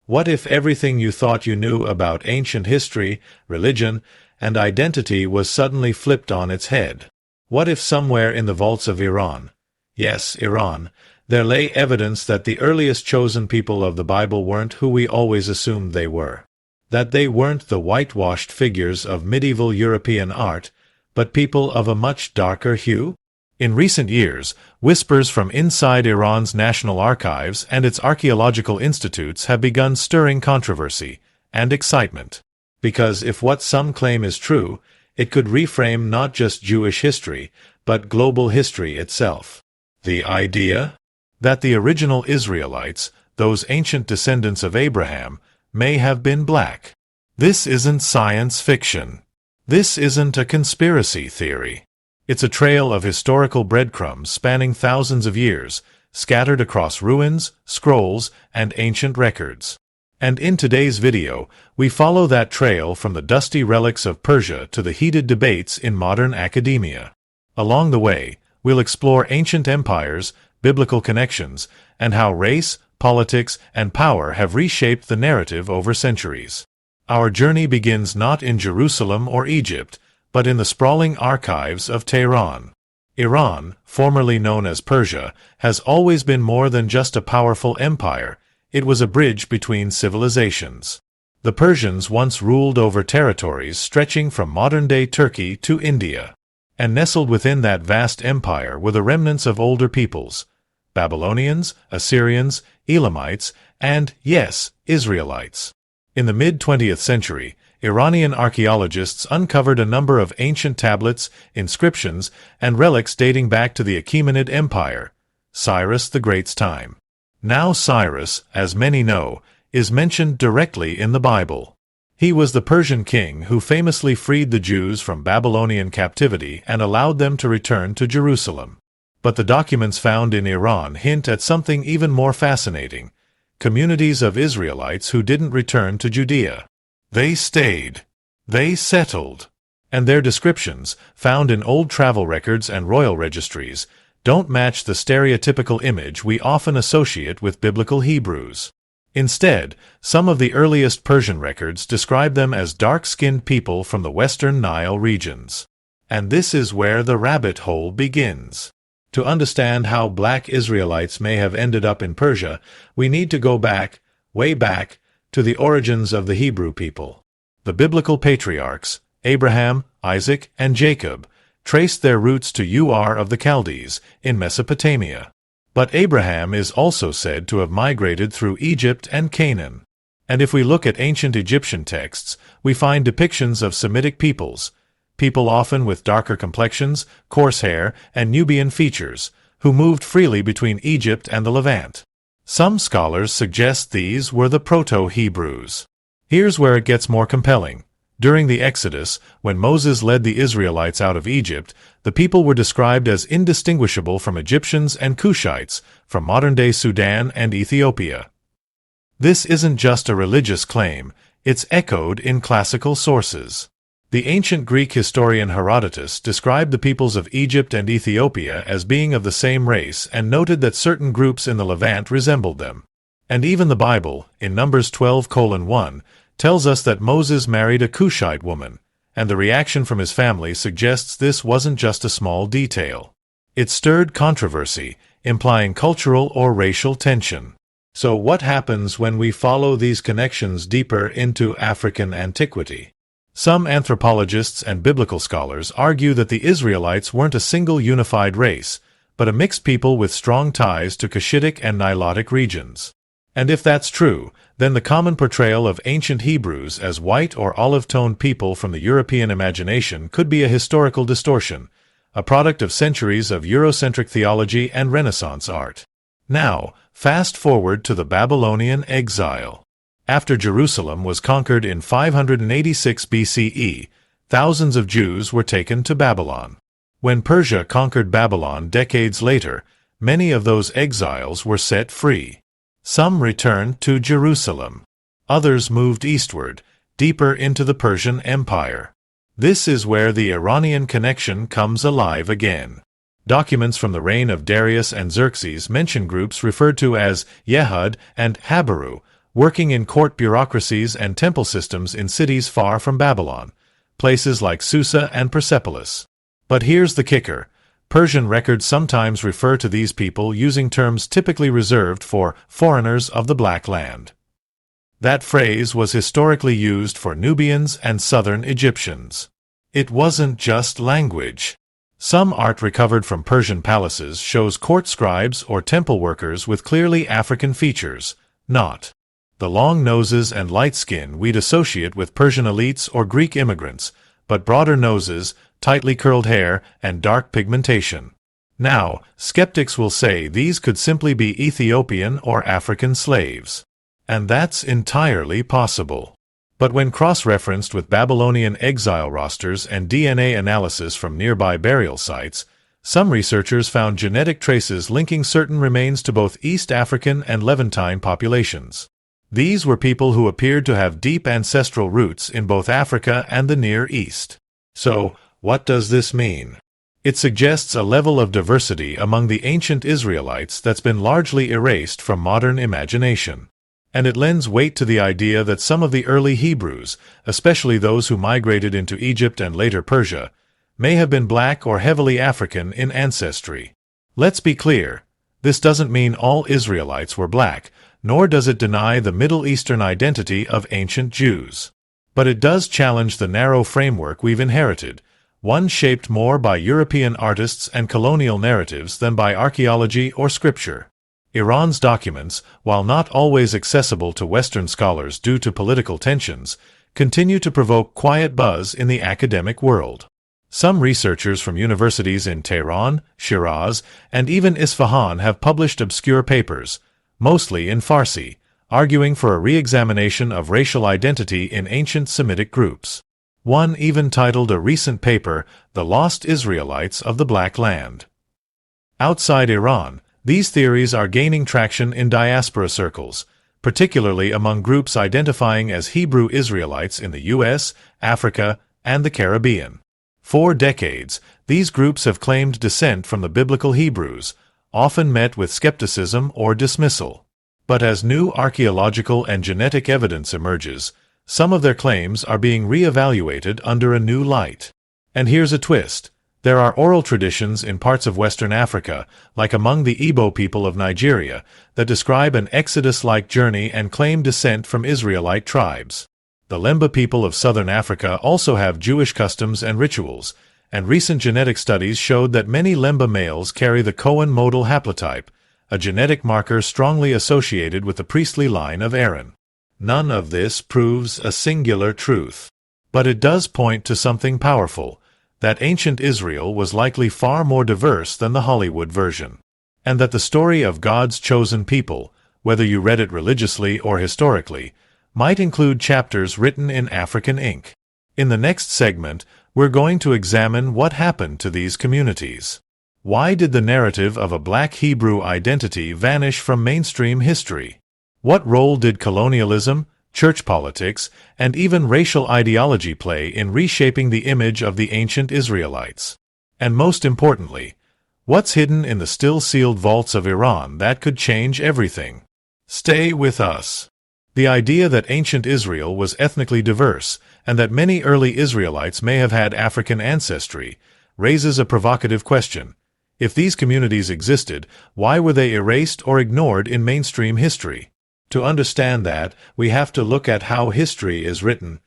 What if everything you thought you knew about ancient history, religion, and identity was suddenly flipped on its head? What if somewhere in the vaults of Iran, yes, Iran, there lay evidence that the earliest chosen people of the Bible weren't who we always assumed they were? That they weren't the whitewashed figures of medieval European art, but people of a much darker hue? In recent years, whispers from inside Iran's national archives and its archaeological institutes have begun stirring controversy and excitement. Because if what some claim is true, it could reframe not just Jewish history, but global history itself. The idea that the original Israelites, those ancient descendants of Abraham, may have been black. This isn't science fiction. This isn't a conspiracy theory. It's a trail of historical breadcrumbs spanning thousands of years, scattered across ruins, scrolls, and ancient records. And in today's video, we follow that trail from the dusty relics of Persia to the heated debates in modern academia. Along the way, we'll explore ancient empires, biblical connections, and how race, politics, and power have reshaped the narrative over centuries. Our journey begins not in Jerusalem or Egypt, but in the sprawling archives of Tehran. Iran, formerly known as Persia, has always been more than just a powerful empire. It was a bridge between civilizations. The Persians once ruled over territories stretching from modern-day Turkey to India. And nestled within that vast empire were the remnants of older peoples: Babylonians, Assyrians, Elamites, and, yes, Israelites. In the mid-20th century, Iranian archaeologists uncovered a number of ancient tablets, inscriptions, and relics dating back to the Achaemenid Empire, Cyrus the Great's time. Now Cyrus, as many know, is mentioned directly in the Bible. He was the Persian king who famously freed the Jews from Babylonian captivity and allowed them to return to Jerusalem. But the documents found in Iran hint at something even more fascinating: communities of Israelites who didn't return to Judea. They stayed. They settled. And their descriptions, found in old travel records and royal registries, don't match the stereotypical image we often associate with biblical Hebrews. Instead, some of the earliest Persian records describe them as dark-skinned people from the western Nile regions. And this is where the rabbit hole begins. To understand how Black Israelites may have ended up in Persia, we need to go back, way back, to the origins of the Hebrew people. The biblical patriarchs, Abraham, Isaac, and Jacob, traced their roots to Ur of the Chaldees, in Mesopotamia. But Abraham is also said to have migrated through Egypt and Canaan. And if we look at ancient Egyptian texts, we find depictions of Semitic peoples, people often with darker complexions, coarse hair, and Nubian features, who moved freely between Egypt and the Levant. Some scholars suggest these were the Proto-Hebrews. Here's where it gets more compelling. During the Exodus, when Moses led the Israelites out of Egypt, the people were described as indistinguishable from Egyptians and Cushites, from modern-day Sudan and Ethiopia. This isn't just a religious claim, it's echoed in classical sources. The ancient Greek historian Herodotus described the peoples of Egypt and Ethiopia as being of the same race and noted that certain groups in the Levant resembled them. And even the Bible, in Numbers 12:1, tells us that Moses married a Cushite woman, and the reaction from his family suggests this wasn't just a small detail. It stirred controversy, implying cultural or racial tension. So what happens when we follow these connections deeper into African antiquity? Some anthropologists and biblical scholars argue that the Israelites weren't a single unified race, but a mixed people with strong ties to Cushitic and Nilotic regions. And if that's true, then the common portrayal of ancient Hebrews as white or olive-toned people from the European imagination could be a historical distortion, a product of centuries of Eurocentric theology and Renaissance art. Now, fast forward to the Babylonian exile. After Jerusalem was conquered in 586 BCE, thousands of Jews were taken to Babylon. When Persia conquered Babylon decades later, many of those exiles were set free. Some returned to Jerusalem. Others moved eastward, deeper into the Persian Empire. This is where the Iranian connection comes alive again. Documents from the reign of Darius and Xerxes mention groups referred to as Yehud and Habaru, working in court bureaucracies and temple systems in cities far from Babylon, places like Susa and Persepolis. But here's the kicker. Persian records sometimes refer to these people using terms typically reserved for foreigners of the Black Land. That phrase was historically used for Nubians and southern Egyptians. It wasn't just language. Some art recovered from Persian palaces shows court scribes or temple workers with clearly African features, not the long noses and light skin we'd associate with Persian elites or Greek immigrants, but broader noses, tightly curled hair, and dark pigmentation. Now, skeptics will say these could simply be Ethiopian or African slaves. And that's entirely possible. But when cross-referenced with Babylonian exile rosters and DNA analysis from nearby burial sites, some researchers found genetic traces linking certain remains to both East African and Levantine populations. These were people who appeared to have deep ancestral roots in both Africa and the Near East. So, what does this mean? It suggests a level of diversity among the ancient Israelites that's been largely erased from modern imagination. And it lends weight to the idea that some of the early Hebrews, especially those who migrated into Egypt and later Persia, may have been black or heavily African in ancestry. Let's be clear, this doesn't mean all Israelites were black, nor does it deny the Middle Eastern identity of ancient Jews. But it does challenge the narrow framework we've inherited, one shaped more by European artists and colonial narratives than by archaeology or scripture. Iran's documents, while not always accessible to Western scholars due to political tensions, continue to provoke quiet buzz in the academic world. Some researchers from universities in Tehran, Shiraz, and even Isfahan have published obscure papers, mostly in Farsi, arguing for a re-examination of racial identity in ancient Semitic groups. One even titled a recent paper, "The Lost Israelites of the Black Land." Outside Iran, these theories are gaining traction in diaspora circles, particularly among groups identifying as Hebrew Israelites in the U.S., Africa, and the Caribbean. For decades, these groups have claimed descent from the biblical Hebrews, often met with skepticism or dismissal. But as new archaeological and genetic evidence emerges, some of their claims are being re-evaluated under a new light. And here's a twist. There are oral traditions in parts of Western Africa, like among the Igbo people of Nigeria, that describe an Exodus-like journey and claim descent from Israelite tribes. The Lemba people of southern Africa also have Jewish customs and rituals, and recent genetic studies showed that many Lemba males carry the Cohen modal haplotype, a genetic marker strongly associated with the priestly line of Aaron. None of this proves a singular truth. But it does point to something powerful, that ancient Israel was likely far more diverse than the Hollywood version, and that the story of God's chosen people, whether you read it religiously or historically, might include chapters written in African ink. In the next segment, we're going to examine what happened to these communities. Why did the narrative of a black Hebrew identity vanish from mainstream history? What role did colonialism, church politics, and even racial ideology play in reshaping the image of the ancient Israelites? And most importantly, what's hidden in the still-sealed vaults of Iran that could change everything? Stay with us. The idea that ancient Israel was ethnically diverse and that many early Israelites may have had African ancestry raises a provocative question. If these communities existed, why were they erased or ignored in mainstream history? To understand that, we have to look at how history is written,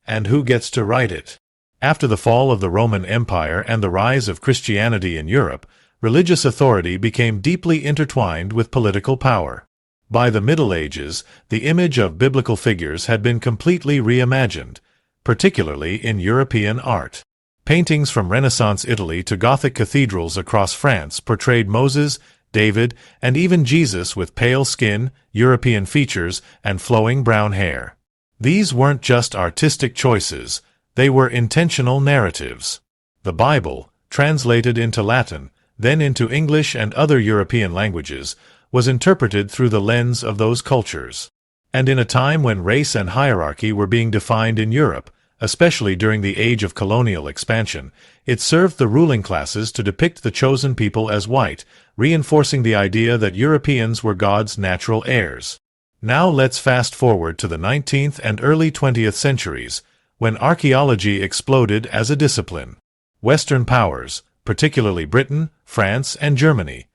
and who gets to write it. After the fall of the Roman Empire and the rise of Christianity in Europe, religious authority became deeply intertwined with political power. By the Middle Ages, the image of biblical figures had been completely reimagined, particularly in European art. Paintings from Renaissance Italy to Gothic cathedrals across France portrayed Moses, David, and even Jesus with pale skin, European features, and flowing brown hair. These weren't just artistic choices, they were intentional narratives. The Bible, translated into Latin, then into English and other European languages, was interpreted through the lens of those cultures. And in a time when race and hierarchy were being defined in Europe, especially during the age of colonial expansion, it served the ruling classes to depict the chosen people as white, reinforcing the idea that Europeans were God's natural heirs. Now let's fast forward to the 19th and early 20th centuries, when archaeology exploded as a discipline. Western powers, particularly Britain, France, and Germany,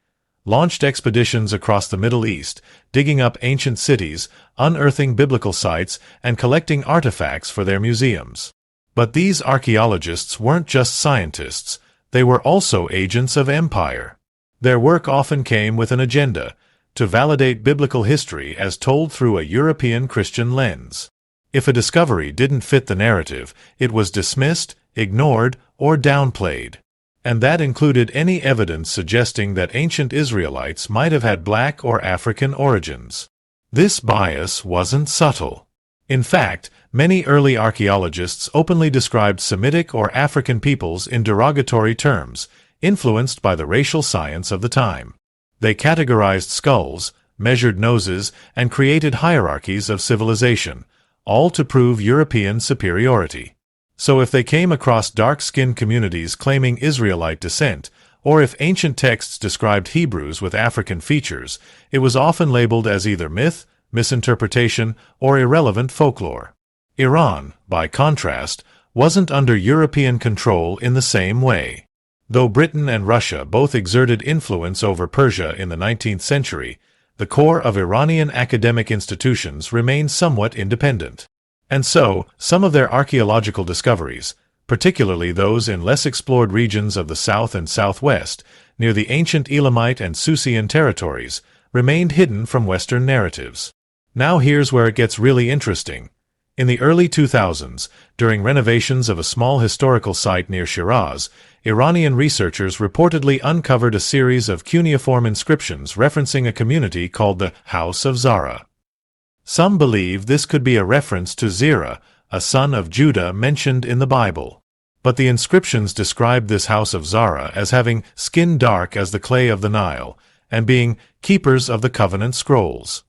launched expeditions across the Middle East, digging up ancient cities, unearthing biblical sites, and collecting artifacts for their museums. But these archaeologists weren't just scientists, they were also agents of empire. Their work often came with an agenda, to validate biblical history as told through a European Christian lens. If a discovery didn't fit the narrative, it was dismissed, ignored, or downplayed. And that included any evidence suggesting that ancient Israelites might have had black or African origins. This bias wasn't subtle. In fact, many early archaeologists openly described Semitic or African peoples in derogatory terms, influenced by the racial science of the time. They categorized skulls, measured noses, and created hierarchies of civilization, all to prove European superiority. So if they came across dark-skinned communities claiming Israelite descent, or if ancient texts described Hebrews with African features, it was often labeled as either myth, misinterpretation, or irrelevant folklore. Iran, by contrast, wasn't under European control in the same way. Though Britain and Russia both exerted influence over Persia in the 19th century, the core of Iranian academic institutions remained somewhat independent. And so, some of their archaeological discoveries, particularly those in less explored regions of the south and southwest, near the ancient Elamite and Susian territories, remained hidden from Western narratives. Now here's where it gets really interesting. In the early 2000s, during renovations of a small historical site near Shiraz, Iranian researchers reportedly uncovered a series of cuneiform inscriptions referencing a community called the House of Zara. Some believe this could be a reference to Zerah, a son of Judah mentioned in the Bible. But the inscriptions describe this House of Zara as having skin dark as the clay of the Nile, and being keepers of the covenant scrolls.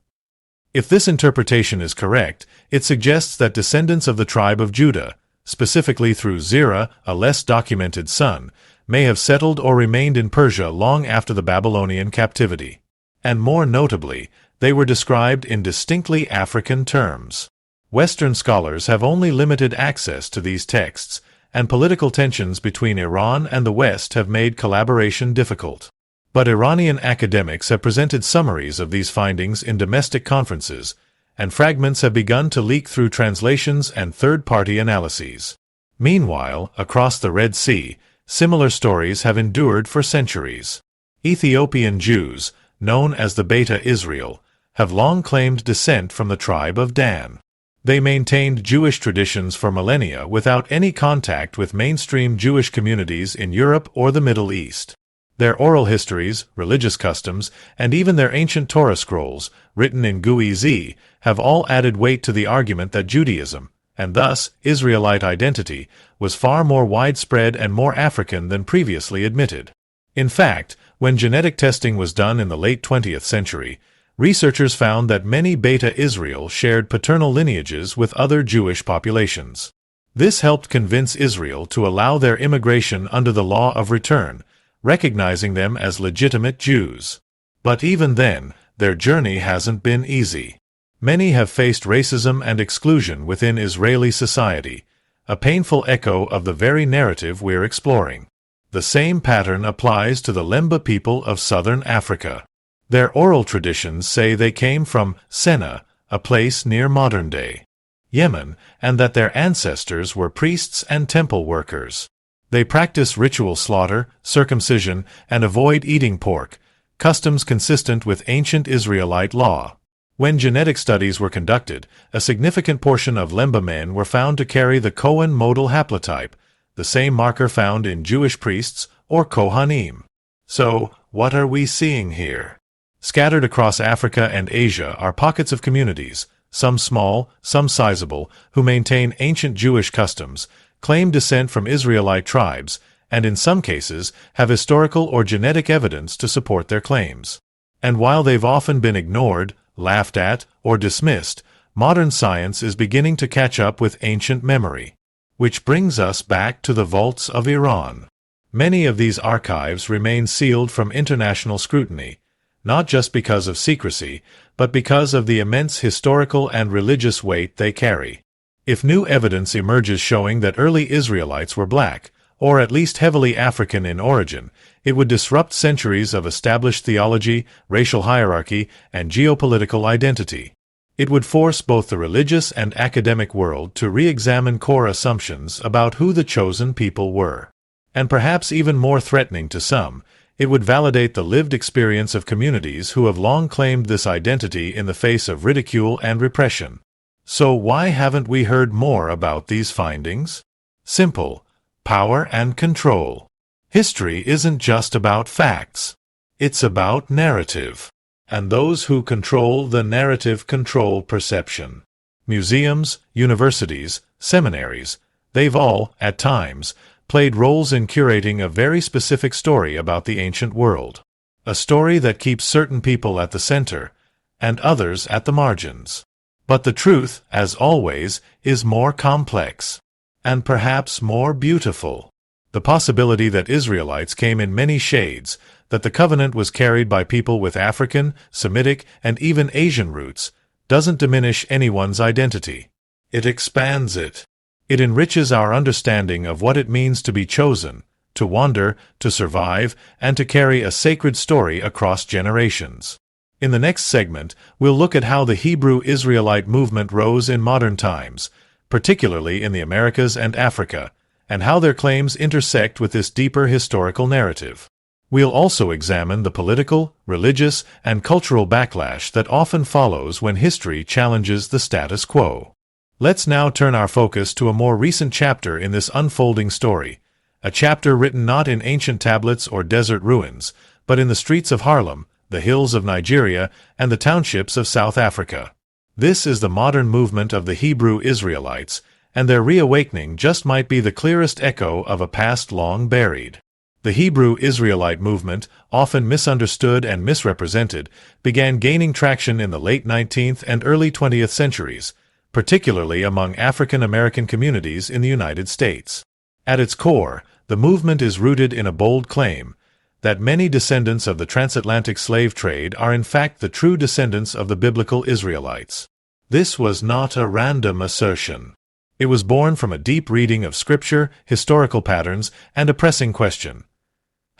If this interpretation is correct, it suggests that descendants of the tribe of Judah, specifically through Zerah, a less documented son, may have settled or remained in Persia long after the Babylonian captivity. And more notably, they were described in distinctly African terms. Western scholars have only limited access to these texts, and political tensions between Iran and the West have made collaboration difficult. But Iranian academics have presented summaries of these findings in domestic conferences, and fragments have begun to leak through translations and third-party analyses. Meanwhile, across the Red Sea, similar stories have endured for centuries. Ethiopian Jews, known as the Beta Israel, have long claimed descent from the tribe of Dan. They maintained Jewish traditions for millennia without any contact with mainstream Jewish communities in Europe or the Middle East. Their oral histories, religious customs, and even their ancient Torah scrolls, written in Ge'ez, have all added weight to the argument that Judaism, and thus Israelite identity, was far more widespread and more African than previously admitted. In fact, when genetic testing was done in the late 20th century, researchers found that many Beta Israel shared paternal lineages with other Jewish populations. This helped convince Israel to allow their immigration under the law of return, recognizing them as legitimate Jews. But even then, their journey hasn't been easy. Many have faced racism and exclusion within Israeli society, a painful echo of the very narrative we're exploring. The same pattern applies to the Lemba people of southern Africa. Their oral traditions say they came from Senna, a place near modern-day Yemen, and that their ancestors were priests and temple workers. They practice ritual slaughter, circumcision, and avoid eating pork, customs consistent with ancient Israelite law. When genetic studies were conducted, a significant portion of Lemba men were found to carry the Cohen modal haplotype, the same marker found in Jewish priests or Kohanim. So, what are we seeing here? Scattered across Africa and Asia are pockets of communities, some small, some sizable, who maintain ancient Jewish customs, claim descent from Israelite tribes, and in some cases have historical or genetic evidence to support their claims. And while they've often been ignored, laughed at, or dismissed, modern science is beginning to catch up with ancient memory. Which brings us back to the vaults of Iran. Many of these archives remain sealed from international scrutiny, not just because of secrecy, but because of the immense historical and religious weight they carry. If new evidence emerges showing that early Israelites were black, or at least heavily African in origin, it would disrupt centuries of established theology, racial hierarchy, and geopolitical identity. It would force both the religious and academic world to re-examine core assumptions about who the chosen people were. And perhaps even more threatening to some, it would validate the lived experience of communities who have long claimed this identity in the face of ridicule and repression. So why haven't we heard more about these findings? Simple: power and control. History isn't just about facts. It's about narrative. And those who control the narrative control perception. Museums, universities, seminaries, they've all, at times, played roles in curating a very specific story about the ancient world. A story that keeps certain people at the center, and others at the margins. But the truth, as always, is more complex. And perhaps more beautiful. The possibility that Israelites came in many shades, that the covenant was carried by people with African, Semitic, and even Asian roots, doesn't diminish anyone's identity. It expands it. It enriches our understanding of what it means to be chosen, to wander, to survive, and to carry a sacred story across generations. In the next segment, we'll look at how the Hebrew Israelite movement rose in modern times, particularly in the Americas and Africa, and how their claims intersect with this deeper historical narrative. We'll also examine the political, religious, and cultural backlash that often follows when history challenges the status quo. Let's now turn our focus to a more recent chapter in this unfolding story, a chapter written not in ancient tablets or desert ruins, but in the streets of Harlem, the hills of Nigeria, and the townships of South Africa. This is the modern movement of the Hebrew Israelites, and their reawakening just might be the clearest echo of a past long buried. The Hebrew Israelite movement, often misunderstood and misrepresented, began gaining traction in the late 19th and early 20th centuries, particularly among African American communities in the United States. At its core, the movement is rooted in a bold claim that many descendants of the transatlantic slave trade are in fact the true descendants of the biblical Israelites. This was not a random assertion. It was born from a deep reading of scripture, historical patterns, and a pressing question.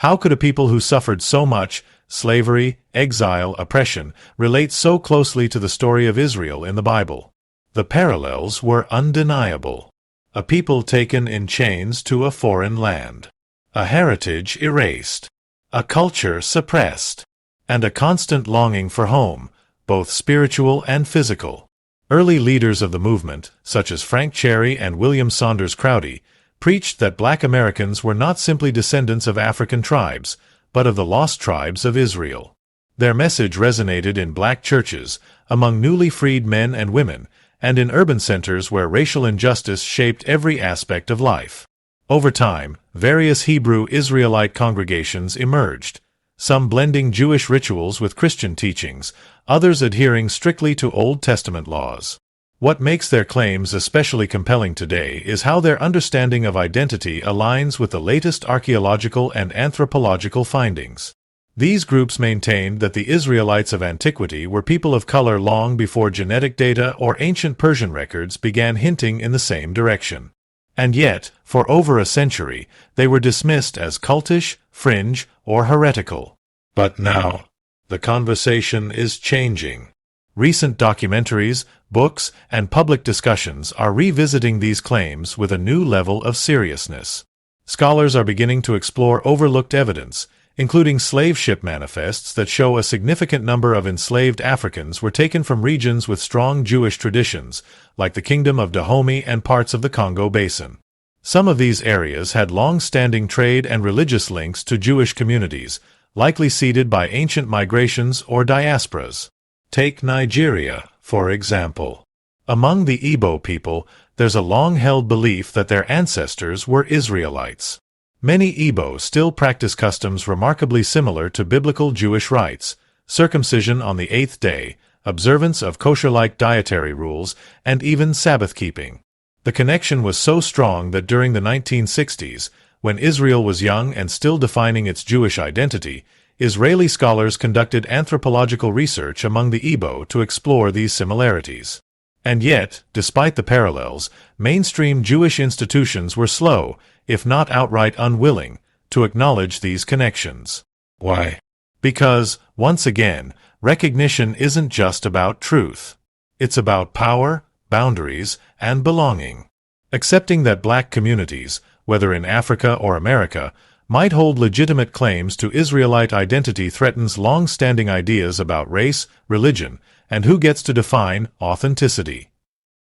How could a people who suffered so much, slavery, exile, oppression, relate so closely to the story of Israel in the Bible? The parallels were undeniable. A people taken in chains to a foreign land. A heritage erased. A culture suppressed. And a constant longing for home, both spiritual and physical. Early leaders of the movement, such as Frank Cherry and William Saunders Crowdy, preached that black Americans were not simply descendants of African tribes, but of the lost tribes of Israel. Their message resonated in black churches, among newly freed men and women, and in urban centers where racial injustice shaped every aspect of life. Over time, various Hebrew Israelite congregations emerged, some blending Jewish rituals with Christian teachings, others adhering strictly to Old Testament laws. What makes their claims especially compelling today is how their understanding of identity aligns with the latest archaeological and anthropological findings. These groups maintained that the Israelites of antiquity were people of color long before genetic data or ancient Persian records began hinting in the same direction. And yet, for over a century, they were dismissed as cultish, fringe, or heretical. But now, the conversation is changing. Recent documentaries, books, and public discussions are revisiting these claims with a new level of seriousness. Scholars are beginning to explore overlooked evidence, including slave ship manifests that show a significant number of enslaved Africans were taken from regions with strong Jewish traditions, like the Kingdom of Dahomey and parts of the Congo Basin. Some of these areas had long-standing trade and religious links to Jewish communities, likely seeded by ancient migrations or diasporas. Take Nigeria, for example. Among the Igbo people, there's a long-held belief that their ancestors were Israelites. Many Igbo still practice customs remarkably similar to biblical Jewish rites, circumcision on the 8th day, observance of kosher-like dietary rules, and even Sabbath-keeping. The connection was so strong that during the 1960s, when Israel was young and still defining its Jewish identity, Israeli scholars conducted anthropological research among the Igbo to explore these similarities. And yet, despite the parallels, mainstream Jewish institutions were slow, if not outright unwilling, to acknowledge these connections. Why? Because, once again, recognition isn't just about truth. It's about power, boundaries, and belonging. Accepting that black communities, whether in Africa or America, might hold legitimate claims to Israelite identity threatens long-standing ideas about race, religion, and who gets to define authenticity.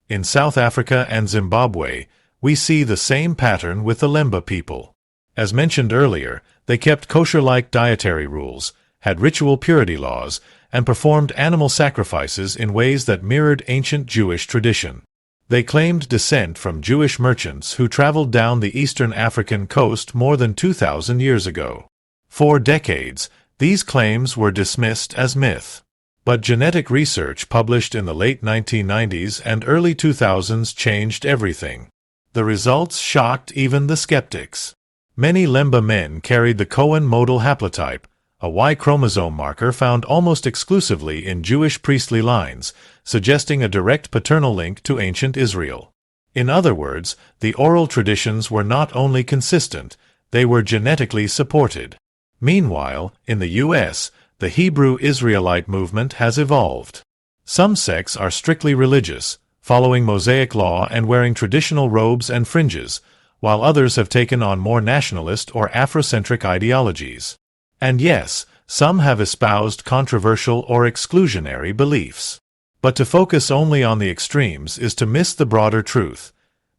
In South Africa and Zimbabwe, we see the same pattern with the Lemba people. As mentioned earlier, they kept kosher-like dietary rules, had ritual purity laws, and performed animal sacrifices in ways that mirrored ancient Jewish tradition. They claimed descent from Jewish merchants who traveled down the eastern African coast more than 2,000 years ago. For decades, these claims were dismissed as myth. But genetic research published in the late 1990s and early 2000s changed everything. The results shocked even the skeptics. Many Lemba men carried the Cohen modal haplotype, a Y chromosome marker found almost exclusively in Jewish priestly lines, suggesting a direct paternal link to ancient Israel. In other words, the oral traditions were not only consistent, they were genetically supported. Meanwhile, in the U.S., the Hebrew Israelite movement has evolved. Some sects are strictly religious, following Mosaic law and wearing traditional robes and fringes, while others have taken on more nationalist or Afrocentric ideologies. And yes, some have espoused controversial or exclusionary beliefs. But to focus only on the extremes is to miss the broader truth.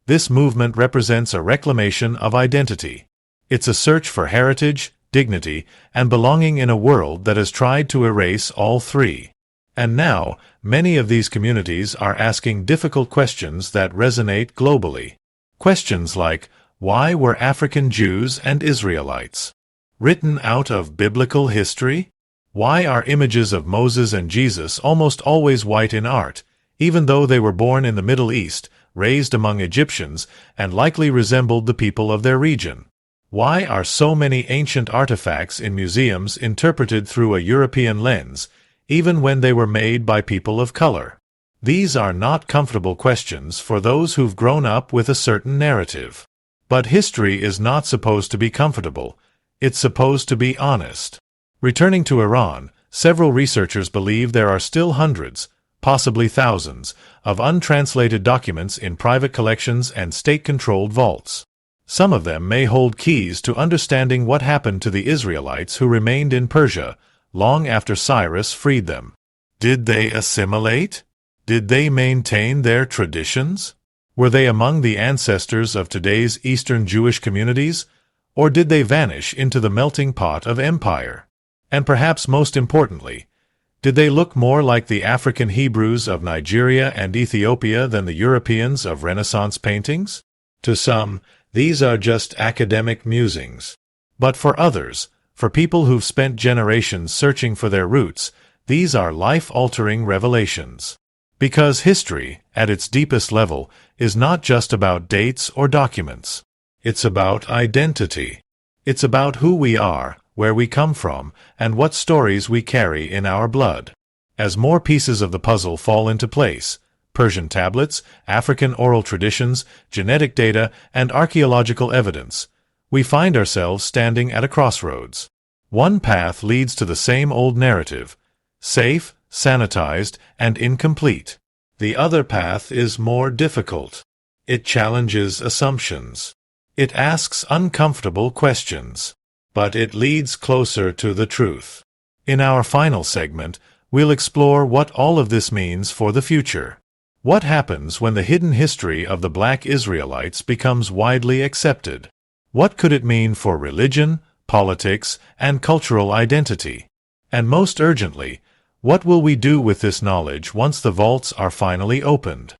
This movement represents a reclamation of identity. It's a search for heritage, dignity, and belonging in a world that has tried to erase all three. And now, many of these communities are asking difficult questions that resonate globally. Questions like, why were African Jews and Israelites written out of biblical history? Why are images of Moses and Jesus almost always white in art, even though they were born in the Middle East, raised among Egyptians, and likely resembled the people of their region? Why are so many ancient artifacts in museums interpreted through a European lens, even when they were made by people of color? These are not comfortable questions for those who've grown up with a certain narrative. But history is not supposed to be comfortable. It's supposed to be honest. Returning to Iran, several researchers believe there are still hundreds, possibly thousands, of untranslated documents in private collections and state-controlled vaults. Some of them may hold keys to understanding what happened to the Israelites who remained in Persia long after Cyrus freed them. Did they assimilate? Did they maintain their traditions? Were they among the ancestors of today's Eastern Jewish communities? Or did they vanish into the melting pot of empire? And perhaps most importantly, did they look more like the African Hebrews of Nigeria and Ethiopia than the Europeans of Renaissance paintings? To some, these are just academic musings. But for others, for people who've spent generations searching for their roots, these are life-altering revelations. Because history, at its deepest level, is not just about dates or documents. It's about identity. It's about who we are, where we come from, and what stories we carry in our blood. As more pieces of the puzzle fall into place, Persian tablets, African oral traditions, genetic data, and archaeological evidence, we find ourselves standing at a crossroads. One path leads to the same old narrative, safe, sanitized, and incomplete. The other path is more difficult. It challenges assumptions. It asks uncomfortable questions. But it leads closer to the truth. In our final segment, we'll explore what all of this means for the future. What happens when the hidden history of the Black Israelites becomes widely accepted? What could it mean for religion, politics, and cultural identity? And most urgently, what will we do with this knowledge once the vaults are finally opened?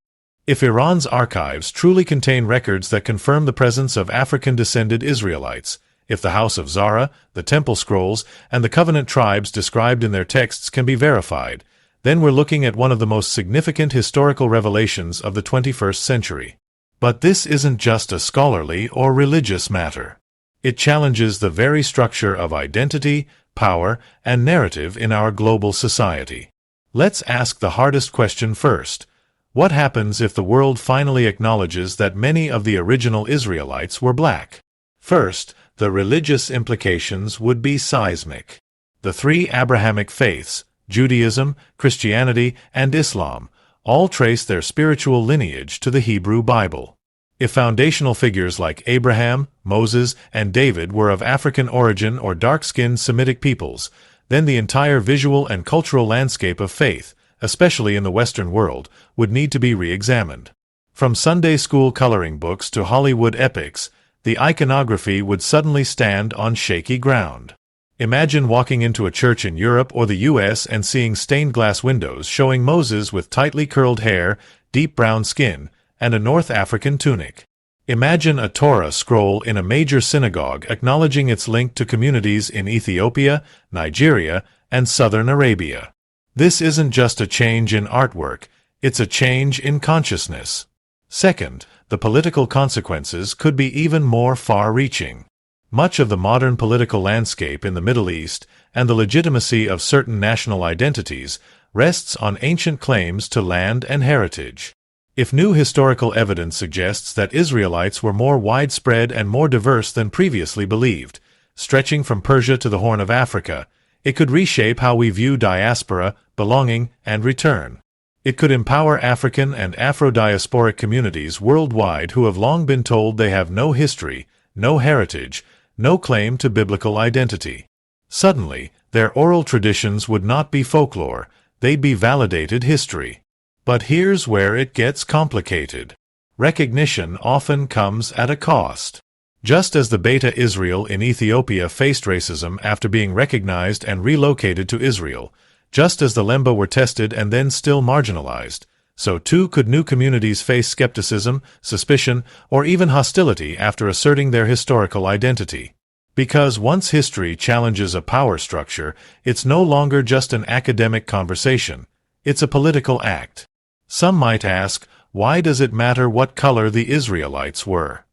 If Iran's archives truly contain records that confirm the presence of African-descended Israelites, if the House of Zara, the Temple Scrolls, and the Covenant tribes described in their texts can be verified, then we're looking at one of the most significant historical revelations of the 21st century. But this isn't just a scholarly or religious matter. It challenges the very structure of identity, power, and narrative in our global society. Let's ask the hardest question first. What happens if the world finally acknowledges that many of the original Israelites were black? First, the religious implications would be seismic. The three Abrahamic faiths, Judaism, Christianity, and Islam, all trace their spiritual lineage to the Hebrew Bible. If foundational figures like Abraham, Moses, and David were of African origin or dark-skinned Semitic peoples, then the entire visual and cultural landscape of faith, especially in the Western world, would need to be re-examined. From Sunday school coloring books to Hollywood epics, the iconography would suddenly stand on shaky ground. Imagine walking into a church in Europe or the US and seeing stained glass windows showing Moses with tightly curled hair, deep brown skin, and a North African tunic. Imagine a Torah scroll in a major synagogue acknowledging its link to communities in Ethiopia, Nigeria, and southern Arabia. This isn't just a change in artwork, it's a change in consciousness. Second, the political consequences could be even more far-reaching. Much of the modern political landscape in the Middle East and the legitimacy of certain national identities rests on ancient claims to land and heritage. If new historical evidence suggests that Israelites were more widespread and more diverse than previously believed, stretching from Persia to the Horn of Africa, it could reshape how we view diaspora, belonging, and return. It could empower African and Afro-diasporic communities worldwide who have long been told they have no history, no heritage, no claim to biblical identity. Suddenly, their oral traditions would not be folklore, they'd be validated history. But here's where it gets complicated. Recognition often comes at a cost. Just as the Beta Israel in Ethiopia faced racism after being recognized and relocated to Israel, just as the Lemba were tested and then still marginalized, so too could new communities face skepticism, suspicion, or even hostility after asserting their historical identity. Because once history challenges a power structure, it's no longer just an academic conversation, it's a political act. Some might ask, why does it matter what color the Israelites were?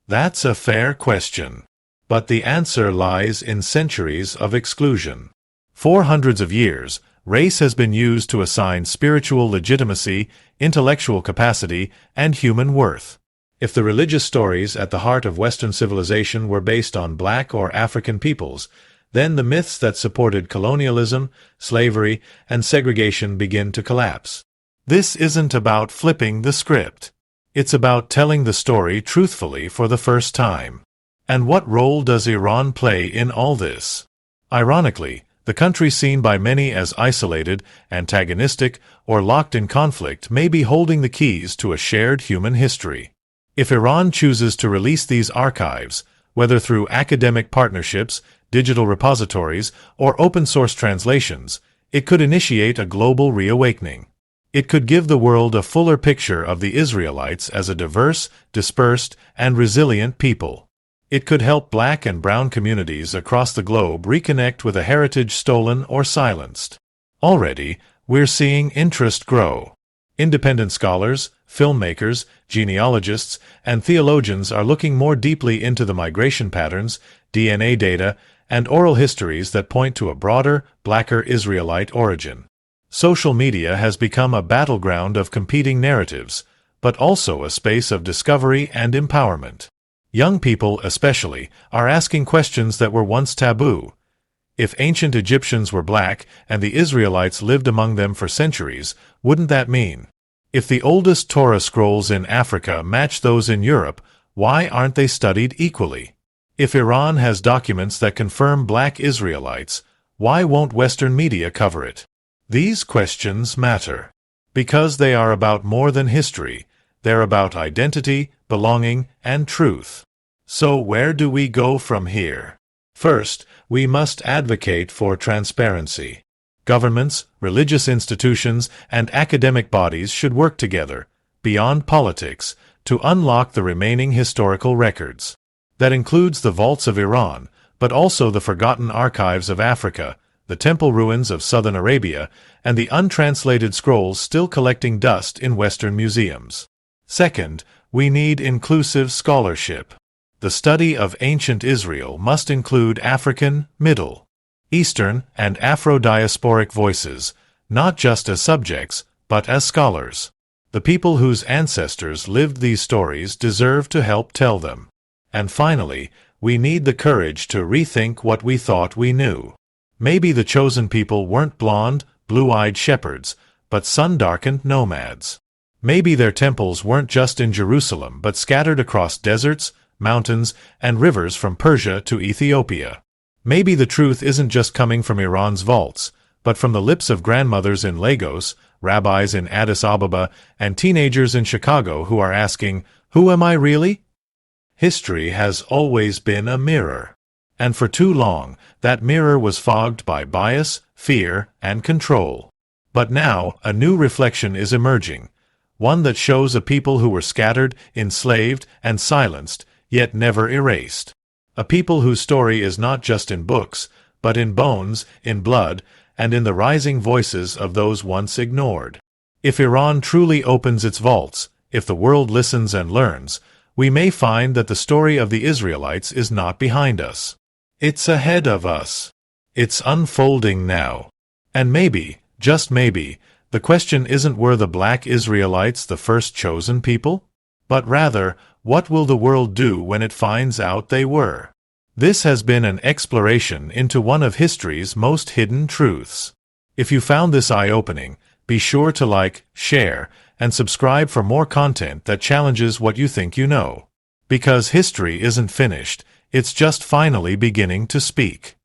That's a fair question. But the answer lies in centuries of exclusion. For hundreds of years, race has been used to assign spiritual legitimacy, intellectual capacity, and human worth. If the religious stories at the heart of Western civilization were based on black or African peoples, then the myths that supported colonialism, slavery, and segregation begin to collapse. This isn't about flipping the script. It's about telling the story truthfully for the first time. And what role does Iran play in all this? Ironically, the country seen by many as isolated, antagonistic, or locked in conflict may be holding the keys to a shared human history. If Iran chooses to release these archives, whether through academic partnerships, digital repositories, or open-source translations, it could initiate a global reawakening. It could give the world a fuller picture of the Israelites as a diverse, dispersed, and resilient people. It could help black and brown communities across the globe reconnect with a heritage stolen or silenced. Already, we're seeing interest grow. Independent scholars, filmmakers, genealogists, and theologians are looking more deeply into the migration patterns, DNA data, and oral histories that point to a broader, blacker Israelite origin. Social media has become a battleground of competing narratives, but also a space of discovery and empowerment. Young people, especially, are asking questions that were once taboo. If ancient Egyptians were black and the Israelites lived among them for centuries, wouldn't that mean? If the oldest Torah scrolls in Africa match those in Europe, why aren't they studied equally? If Iran has documents that confirm black Israelites, why won't Western media cover it? These questions matter. Because they are about more than history, they're about identity, belonging, and truth. So where do we go from here? First, we must advocate for transparency. Governments, religious institutions, and academic bodies should work together, beyond politics, to unlock the remaining historical records. That includes the vaults of Iran, but also the forgotten archives of Africa, the temple ruins of southern Arabia, and the untranslated scrolls still collecting dust in Western museums. Second, we need inclusive scholarship. The study of ancient Israel must include African, Middle Eastern and Afro-diasporic voices, not just as subjects, but as scholars. The people whose ancestors lived these stories deserve to help tell them. And finally, we need the courage to rethink what we thought we knew. Maybe the chosen people weren't blonde, blue-eyed shepherds, but sun-darkened nomads. Maybe their temples weren't just in Jerusalem, but scattered across deserts, mountains, and rivers from Persia to Ethiopia. Maybe the truth isn't just coming from Iran's vaults, but from the lips of grandmothers in Lagos, rabbis in Addis Ababa, and teenagers in Chicago who are asking, "Who am I really?" History has always been a mirror. And for too long, that mirror was fogged by bias, fear, and control. But now, a new reflection is emerging, one that shows a people who were scattered, enslaved, and silenced, yet never erased. A people whose story is not just in books, but in bones, in blood, and in the rising voices of those once ignored. If Iran truly opens its vaults, if the world listens and learns, we may find that the story of the Israelites is not behind us. It's ahead of us. It's unfolding now. And maybe, just maybe, the question isn't were the Black Israelites the first chosen people? But rather, what will the world do when it finds out they were? This has been an exploration into one of history's most hidden truths. If you found this eye-opening, be sure to like, share, and subscribe for more content that challenges what you think you know. Because history isn't finished, it's just finally beginning to speak.